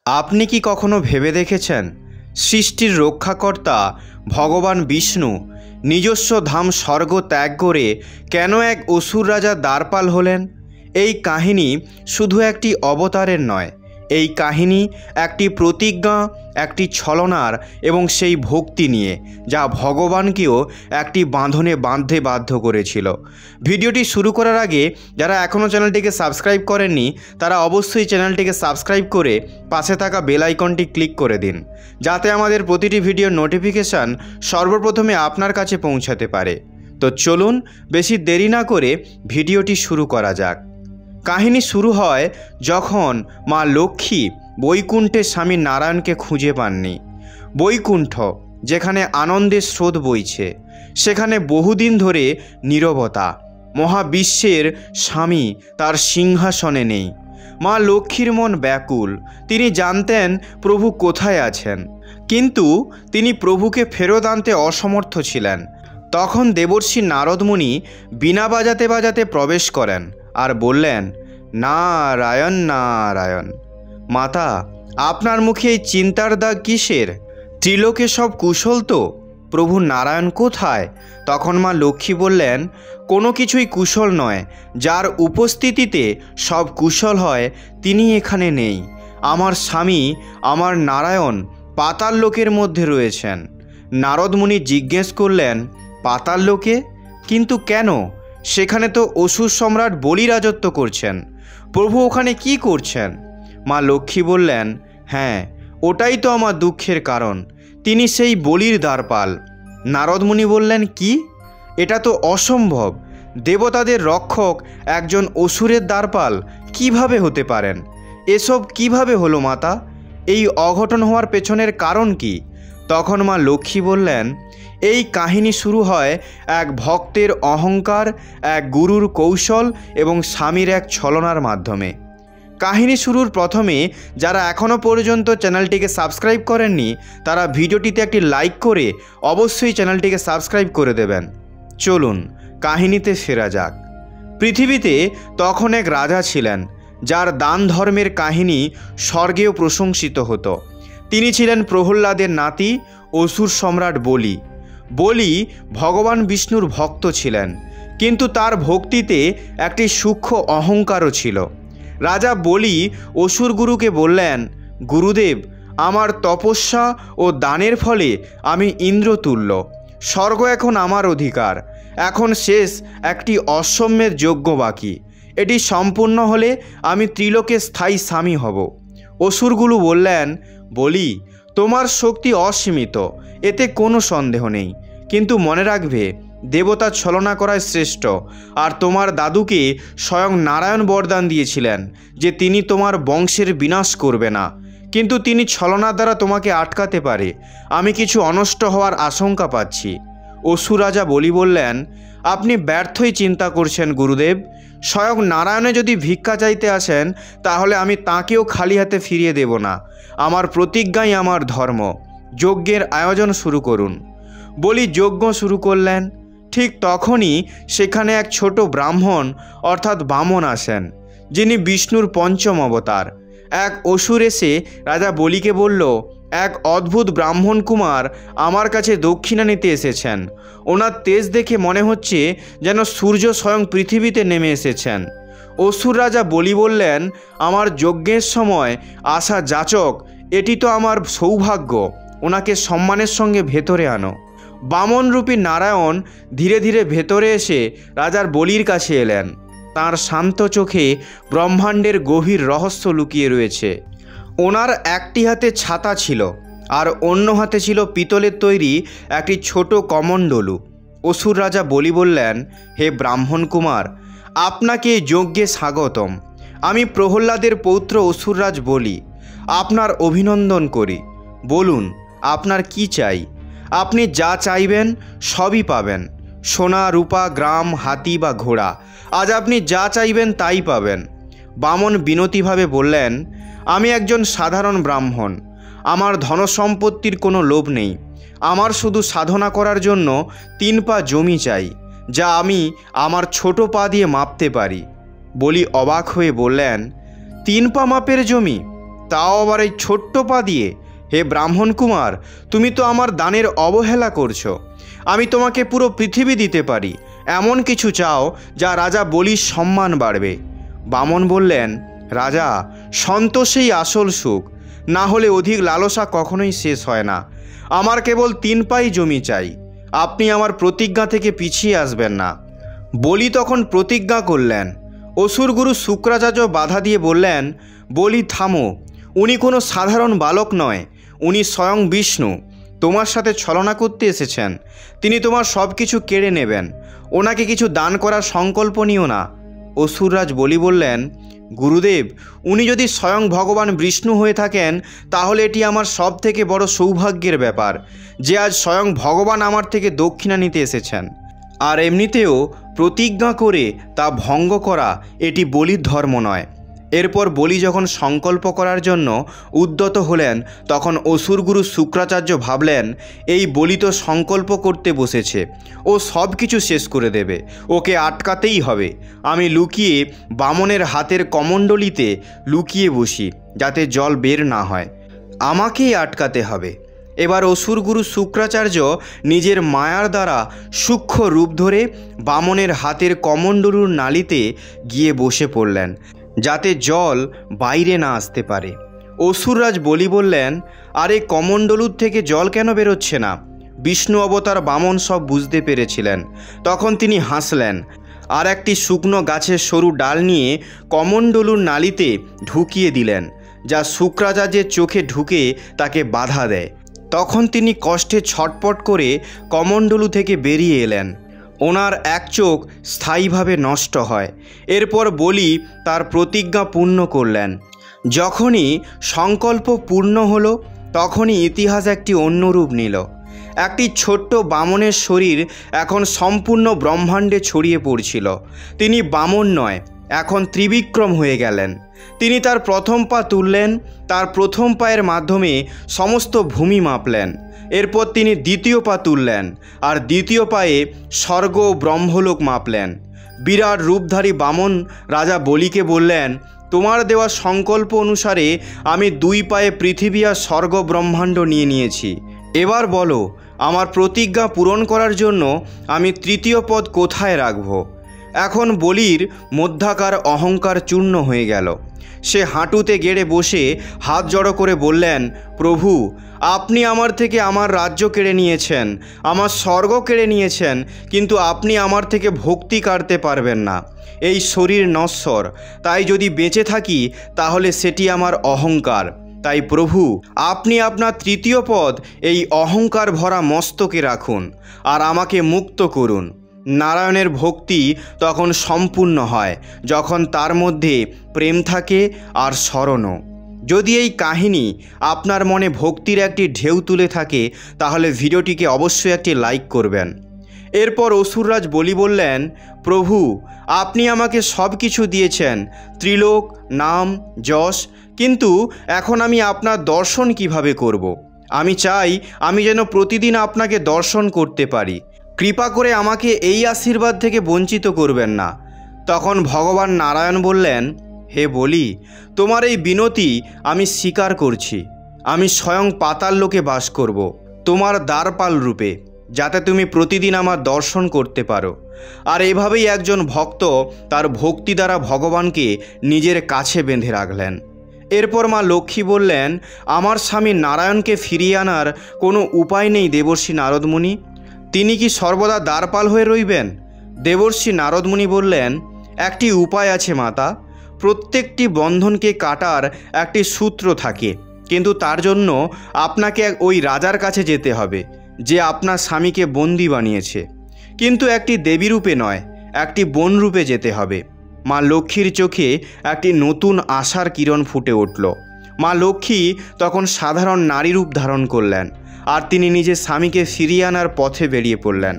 আপনি কি কখনো ভেবে দেখেছেন সৃষ্টির রক্ষাকর্তা ভগবান বিষ্ণু নিজস্ব ধাম স্বর্গ ত্যাগ করে কেন এক অসুর রাজা দ্বারপাল হলেন? এই কাহিনী শুধু একটি অবতারের নয়, এই কাহিনী একটি প্রতিজ্ঞা, একটি ছলনার এবং সেই ভক্তি নিয়ে, যা ভগবানকেও একটি বাঁধনে বাঁধতে বাধ্য করেছিল। ভিডিওটি শুরু করার আগে যারা এখনও চ্যানেলটিকে সাবস্ক্রাইব করেননি তারা অবশ্যই চ্যানেলটিকে সাবস্ক্রাইব করে পাশে থাকা বেল আইকনটি ক্লিক করে দিন, যাতে আমাদের প্রতিটি ভিডিওর নোটিফিকেশান সর্বপ্রথমে আপনার কাছে পৌঁছাতে পারে। তো চলুন বেশি দেরি না করে ভিডিওটি শুরু করা যাক। কাহিনী শুরু হয় যখন মা লক্ষ্মী বৈকুণ্ঠে স্বামী নারায়ণকে খুঁজে পাননি। বৈকুণ্ঠ, যেখানে আনন্দের স্রোত বইছে, সেখানে বহুদিন ধরে নীরবতা। মহাবিশ্বের স্বামী তার সিংহাসনে নেই। মা লক্ষ্মীর মন ব্যাকুল। তিনি জানতেন প্রভু কোথায় আছেন, কিন্তু তিনি প্রভুকে ফেরত আনতে অসমর্থ ছিলেন। তখন দেবর্ষি নারদমুনি বীণা বাজাতে বাজাতে প্রবেশ করেন আর বললেন, নারায়ণ নারায়ণ। মাতা, আপনার মুখে এই চিন্তার দাগ কিসের? ত্রিলোকে সব কুশল তো? প্রভু নারায়ণ কোথায়? তখন মা লক্ষ্মী বললেন, কোনো কিছুই কুশল নয়। যার উপস্থিতিতে সব কুশল হয় তিনি এখানে নেই। আমার স্বামী, আমার নারায়ণ পাতাল লোকের মধ্যে রয়েছেন। নারদমুনি জিজ্ঞেস করলেন, পাতাল লোকে? কিন্তু কেন? সেখানে তো অসুর সম্রাট বলি রাজত্ব করছেন। প্রভু ওখানে কি করছেন? মা লক্ষ্মী বললেন, হ্যাঁ, ওটাই তো আমার দুঃখের কারণ। তিনি সেই বলির দ্বারপাল। নারদমুনি বললেন, কি? এটা তো অসম্ভব। দেবতাদের রক্ষক একজন অসুরের দ্বারপাল কিভাবে হতে পারেন? এসব কিভাবে হলো মাতা? এই অঘটন হওয়ার পেছনের কারণ কি? তখন মা লক্ষ্মী বললেন, এই কাহিনী শুরু হয় এক ভক্তের অহংকার, এক গুরুর কৌশল এবং স্বামীর এক ছলনার মাধ্যমে। কাহিনী শুরুর প্রথমে যারা এখনও পর্যন্ত চ্যানেলটিকে সাবস্ক্রাইব করেননি তারা ভিডিওটিতে একটি লাইক করে অবশ্যই চ্যানেলটিকে সাবস্ক্রাইব করে দেবেন। চলুন কাহিনীতে ফেরা যাক। পৃথিবীতে তখন এক রাজা ছিলেন যার দান ধর্মের কাহিনী স্বর্গেও প্রশংসিত হতো। তিনি ছিলেন প্রহ্লাদের নাতি, অসুর সম্রাট বলি। বলি ভগবান বিষ্ণুর ভক্ত ছিলেন, কিন্তু তার ভক্তিতে একটি সূক্ষ্ম অহংকারও ছিল। রাজা বলি অসুর গুরুকে বললেন, গুরুদেব, আমার তপস্যা ও দানের ফলে আমি ইন্দ্রতুল্য। স্বর্গ এখন আমার অধিকার। এখন শেষ একটি অশ্বমেধ যজ্ঞ বাকি। এটি সম্পূর্ণ হলে আমি ত্রিলোকে স্থায়ী স্বামী হব। অসুরগুলো বললেন, বলি, তোমার শক্তি অসীমিত, এতে কোনো সন্দেহ নেই, কিন্তু মনে রাখবে দেবতা ছলনা করায় শ্রেষ্ঠ। আর তোমার দাদুকে স্বয়ং নারায়ণ বরদান দিয়েছিলেন যে তিনি তোমার বংশের বিনাশ করবে না, কিন্তু তিনি ছলনার দ্বারা তোমাকে আটকাতে পারে। আমি কিছু অনষ্ট হওয়ার আশঙ্কা পাচ্ছি। অসুর রাজা বলি বললেন, আপনি ব্যর্থই চিন্তা করছেন গুরুদেব। স্বয়ং নারায়ণে যদি ভিক্ষা চাইতে আসেন তাহলে আমি তাঁকেও খালি হাতে ফিরিয়ে দেব না। আমার প্রতিজ্ঞাই আমার ধর্ম। যজ্ঞের আয়োজন শুরু করুন। বলি যজ্ঞ শুরু করলেন। ঠিক তখনই সেখানে এক ছোট ব্রাহ্মণ অর্থাৎ বামন আসেন, যিনি বিষ্ণুর পঞ্চম অবতার। এক অসুর এসে রাজা বলিকে বলল, এক অদ্ভুত ব্রাহ্মণ কুমার আমার কাছে দক্ষিণা নিতে এসেছেন। ওনার তেজ দেখে মনে হচ্ছে যেন সূর্য স্বয়ং পৃথিবীতে নেমে এসেছেন। অসুর রাজা বলি বললেন, আমার যজ্ঞের সময় আসা যাচক, এটি তো আমার সৌভাগ্য। ওনাকে সম্মানের সঙ্গে ভেতরে আনো। বামনরূপী নারায়ণ ধীরে ধীরে ভেতরে এসে রাজার বলির কাছে এলেন। তাঁর শান্ত চোখে ব্রহ্মাণ্ডের গভীর রহস্য লুকিয়ে রয়েছে। ওনার একটি হাতে ছাতা ছিল আর অন্য হাতে ছিল পিতলের তৈরি একটি ছোট কমণ্ডলু। অসুর রাজা বলি বললেন, হে ব্রাহ্মণ কুমার, আপনাকে যজ্ঞে স্বাগতম। আমি প্রহ্লাদের পৌত্র অসুররাজ বলি। আপনার অভিনন্দন করি। বলুন, আপনার কি চাই? আপনি যা চাইবেন সবই পাবেন। সোনা, রূপা, গ্রাম, হাতি বা ঘোড়া, আজ আপনি যা চাইবেন তাই পাবেন। বামন বিনতিভাবে বললেন, আমি একজন সাধারণ ব্রাহ্মণ। আমার ধনসম্পত্তির কোনো লোভ নেই। আমার শুধু সাধনা করার জন্য 3 পা জমি চাই, যা আমি আমার ছোট পা দিয়ে মাপতে পারি। বলি অবাক হয়ে বললেন, 3 পা মাপের জমি? তাও আবার এই ছোট্ট পা দিয়ে? হে ব্রাহ্মণ কুমার, তুমি তো আমার দানের অবহেলা করছো। আমি তোমাকে পুরো পৃথিবী দিতে পারি, এমন কিছু চাও যা রাজা বলির সম্মান বাড়বে। বামন বললেন, রাজা, সন্তোষেই আসল সুখ, না হলে অধিক লালসা কখনোই শেষ হয় না। আমার কেবল 3 পাই জমি চাই, আপনি আমার প্রতিজ্ঞা থেকে পিছিয়ে আসবেন না। বলি তখন প্রতিজ্ঞা করলেন। অসুরগুরু শুক্রাচার্য বাধা দিয়ে বললেন, বলি থামো, উনি কোনো সাধারণ বালক নয়, উনি স্বয়ং বিষ্ণু, তোমার সাথে ছলনা করতে এসেছেন। তিনি তোমার সব কিছু কেড়ে নেবেন, ওনাকে কিছু দান করার সংকল্প নিও না। অসুররাজ বলি বললেন, গুরুদেব, উনি যদি স্বয়ং ভগবান বিষ্ণু হয়ে থাকেন তাহলে এটি আমার সব থেকে বড় সৌভাগ্যের ব্যাপার যে আজ স্বয়ং ভগবান আমার থেকে দক্ষিণা নিতে এসেছেন। আর এমনিতেও প্রতিজ্ঞা করে তা ভঙ্গ করা এটি বলির ধর্ম নয়। এরপর বলি যখন সংকল্প করার জন্য উদ্যত হলেন তখন অসুরগুরু শুক্রাচার্য ভাবলেন, এই বলি তো সংকল্প করতে বসেছে, ও সব কিছু শেষ করে দেবে, ওকে আটকাতেই হবে। আমি লুকিয়ে বামনের হাতের কমণ্ডলিতে লুকিয়ে বসি যাতে জল বের না হয়, আমাকেই আটকাতে হবে। এবার অসুরগুরু শুক্রাচার্য নিজের মায়ার দ্বারা সূক্ষ্ম রূপ ধরে বামনের হাতের কমণ্ডলুর নালিতে গিয়ে বসে পড়লেন যাতে জল বাইরে না আসতে পারে। অসুররাজ বলি বললেন, আরে কমণ্ডলুর থেকে জল কেন বেরোচ্ছে না? বিষ্ণু অবতার বামন সব বুঝতে পেরেছিলেন। তখন তিনি হাসলেন আর একটি শুকনো গাছের সরু ডাল নিয়ে কমণ্ডলুর নালিতে ঢুকিয়ে দিলেন, যা শুক্রাচার্যের চোখে ঢুকে তাকে বাধা দেয়। তখন তিনি কষ্টে ছটপট করে কমণ্ডলু থেকে বেরিয়ে এলেন। ওনার এক চোখ স্থায়ীভাবে নষ্ট হয়। এরপর বলি তার প্রতিজ্ঞা পূর্ণ করলেন। যখনই সংকল্প পূর্ণ হলো তখনই ইতিহাস একটি অন্য রূপ নিল। একটি ছোট্ট বামনের শরীর এখন সম্পূর্ণ ব্রহ্মাণ্ডে ছড়িয়ে পড়ছিল। তিনি বামন নয়, এখন ত্রিবিক্রম হয়ে গেলেন। তিনি তার প্রথম পা তুললেন, তার প্রথম পায়ের মাধ্যমে সমস্ত ভূমি মাপলেন। এরপর তিনি দ্বিতীয় পা তুললেন আর দ্বিতীয় পায়ে স্বর্গ ও ব্রহ্মলোক মাপলেন। বিরাট রূপধারী বামন রাজা বলিকে বললেন, তোমার দেওয়া সংকল্প অনুসারে আমি 2 পায়ে পৃথিবী আর স্বর্গ ব্রহ্মাণ্ড নিয়ে নিয়েছি। এবার বলো, আমার প্রতিজ্ঞা পূরণ করার জন্য আমি তৃতীয় পদ কোথায় রাখব? এখন বলির মধ্যাকার অহংকার চূর্ণ হয়ে গেল। সে হাঁটুতে গেড়ে বসে হাত জড়ো করে বললেন, প্রভু, আপনি আমার থেকে আমার রাজ্য কেড়ে নিয়েছেন, আমার স্বর্গ কেড়ে নিয়েছেন, কিন্তু আপনি আমার থেকে ভক্তি কাড়তে পারবেন না। এই শরীর নশ্বর, তাই যদি বেঁচে থাকি তাহলে সেটি আমার অহংকার। তাই প্রভু, আপনি আপনার তৃতীয় পদ এই অহংকার ভরা মস্তকে রাখুন আর আমাকে মুক্ত করুন। নারায়ণের ভক্তি তখন সম্পূর্ণ হয় যখন তার মধ্যে প্রেম থাকে আর স্মরণও। যদি এই কাহিনী আপনার মনে ভক্তির একটি ঢেউ তুলে থাকে তাহলে ভিডিওটিকে অবশ্যই একটি লাইক করবেন। এরপর অসুররাজ বলি বললেন, প্রভু, আপনি আমাকে সব কিছু দিয়েছেন, ত্রিলোক, নাম, যশ, কিন্তু এখন আমি আপনার দর্শন কিভাবে করব? আমি চাই আমি যেন প্রতিদিন আপনাকে দর্শন করতে পারি। কৃপা করে আমাকে এই আশীর্বাদ থেকে বঞ্চিত করবেন না। তখন ভগবান নারায়ণ বললেন, হে বলি, তোমার এই বিনতি আমি স্বীকার করছি। আমি স্বয়ং পাতাল লোকে বাস করব, তোমার দ্বারপাল রূপে, যাতে তুমি প্রতিদিন আমার দর্শন করতে পারো। আর এভাবেই একজন ভক্ত তার ভক্তি দ্বারা ভগবানকে নিজের কাছে বেঁধে রাখলেন। এরপর মা লক্ষ্মী বললেন, আমার স্বামী নারায়ণকে ফিরিয়ে আনার কোনো উপায় নেই দেবর্ষি নারদমুনি? তিনি কি সর্বদা দ্বারপাল হয়ে রইবেন? দেবর্ষি নারদমুনি বললেন, একটি উপায় আছে মাতা। প্রত্যেকটি বন্ধনকে কাটার একটি সূত্র থাকে, কিন্তু তার জন্য আপনাকে ওই রাজার কাছে যেতে হবে যে আপনার স্বামীকে বন্দি বানিয়েছে, কিন্তু একটি দেবী রূপে নয়, একটি বোন রূপে যেতে হবে। মা লক্ষ্মীর চোখে একটি নতুন আশার কিরণ ফুটে উঠল। মা লক্ষ্মী তখন সাধারণ নারী রূপ ধারণ করলেন আর তিনি নিজের স্বামীকে ফিরিয়ে আনার পথে বেরিয়ে পড়লেন।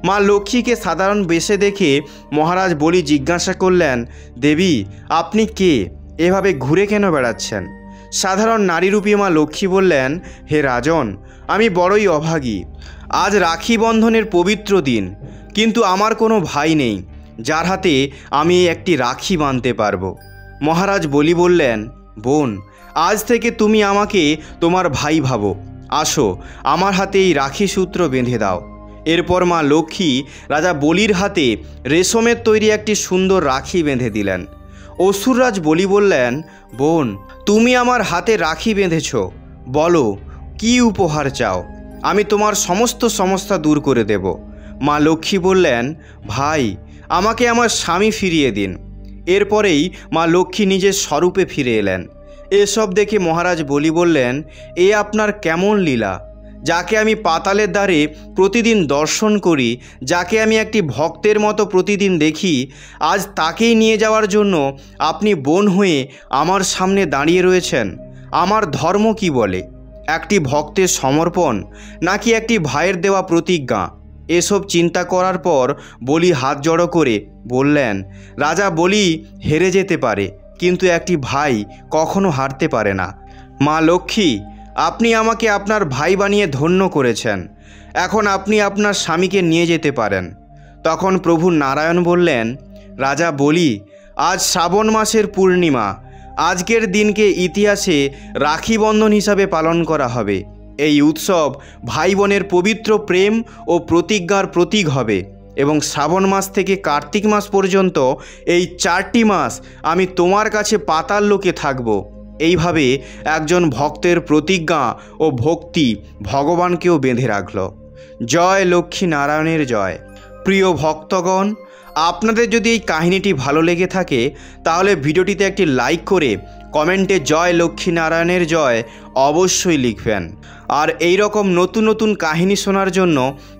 মা লক্ষ্মীকে সাধারণ বেশে দেখে মহারাজ বলি জিজ্ঞাসা করলেন, দেবী, আপনি কে? এভাবে ঘুরে কেন বেড়াচ্ছেন? সাধারণ নারীরূপী মা লক্ষ্মী বললেন, হে রাজন, আমি বড়ই অভাগী। আজ রাখি বন্ধনের পবিত্র দিন, কিন্তু আমার কোনো ভাই নেই যার হাতে আমি একটি রাখি বাঁধতে পারবো। মহারাজ বলি বললেন, বোন, আজ থেকে তুমি আমাকে তোমার ভাই ভাবো। আসো, আমার হাতে এই রাখি সূত্র বেঁধে দাও। এরপর মা লক্ষ্মী রাজা বলির হাতে রেশমের তৈরি একটি সুন্দর রাখি বেঁধে দিলেন। অসুররাজ বলি বললেন, বোন, তুমি আমার হাতে রাখি বেঁধেছ, বলো কি উপহার চাও, আমি তোমার সমস্ত সমস্যা দূর করে দেব। মা লক্ষ্মী বললেন, ভাই, আমাকে আমার স্বামী ফিরিয়ে দিন। এরপরেই মা লক্ষ্মী নিজের স্বরূপে ফিরে এলেন। এসব দেখে মহারাজ বলি বললেন, এ আপনার কেমন লীলা? যাকে আমি পাতালের দ্বারে প্রতিদিন দর্শন করি, যাকে আমি একটি ভক্তের মতো প্রতিদিন দেখি, আজ তাকেই নিয়ে যাওয়ার জন্য আপনি বোন হয়ে আমার সামনে দাঁড়িয়ে রয়েছেন। আমার ধর্ম কি বলে? একটি ভক্তের সমর্পণ নাকি একটি ভাইয়ের দেওয়া প্রতিজ্ঞা? এসব চিন্তা করার পর বলি হাত জড়ো করে বললেন, রাজা বলি হেরে যেতে পারে, কিন্তু একটি ভাই কখনো হারতে পারে না। মা লক্ষ্মী, আপনি আমাকে আপনার ভাই বানিয়ে ধন্য করেছেন, এখন আপনি আপনার স্বামীকে নিয়ে যেতে পারেন। তখন প্রভু নারায়ণ বললেন, রাজা বলি, আজ শ্রাবণ মাসের পূর্ণিমা, আজকের দিনকে ইতিহাসে রাখি বন্ধন হিসাবে পালন করা হবে। এই উৎসব ভাই বোনের পবিত্র প্রেম ও প্রতিজ্ঞার প্রতীক হবে এবং শ্রাবণ মাস থেকে কার্তিক মাস পর্যন্ত এই 4টি মাস আমি তোমার কাছে পাতাল লোকে থাকব। এইভাবে একজন ভক্তের প্রতিজ্ঞা ও ভক্তি ভগবানকেও বেঁধে রাখল। জয় লক্ষ্মী নারায়ণের জয়। প্রিয় ভক্তগণ, আপনাদের যদি এই কাহিনীটি ভালো লেগে থাকে তাহলে ভিডিওটিতে একটি লাইক করে কমেন্টে জয় লক্ষ্মী নারায়ণের জয় অবশ্যই লিখবেন। আর এই রকম নতুন নতুন কাহিনী শোনার জন্য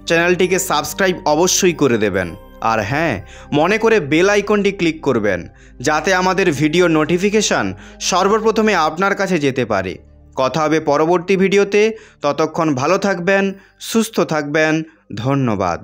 চ্যানেলটিকে সাবস্ক্রাইব অবশ্যই করে দেবেন। আর হ্যাঁ, মনে করে বেল আইকনটি ক্লিক করবেন যাতে আমাদের ভিডিও নোটিফিকেশান সর্বপ্রথমে আপনার কাছে যেতে পারে। কথা হবে পরবর্তী ভিডিওতে। ততক্ষণ ভালো থাকবেন, সুস্থ থাকবেন। ধন্যবাদ।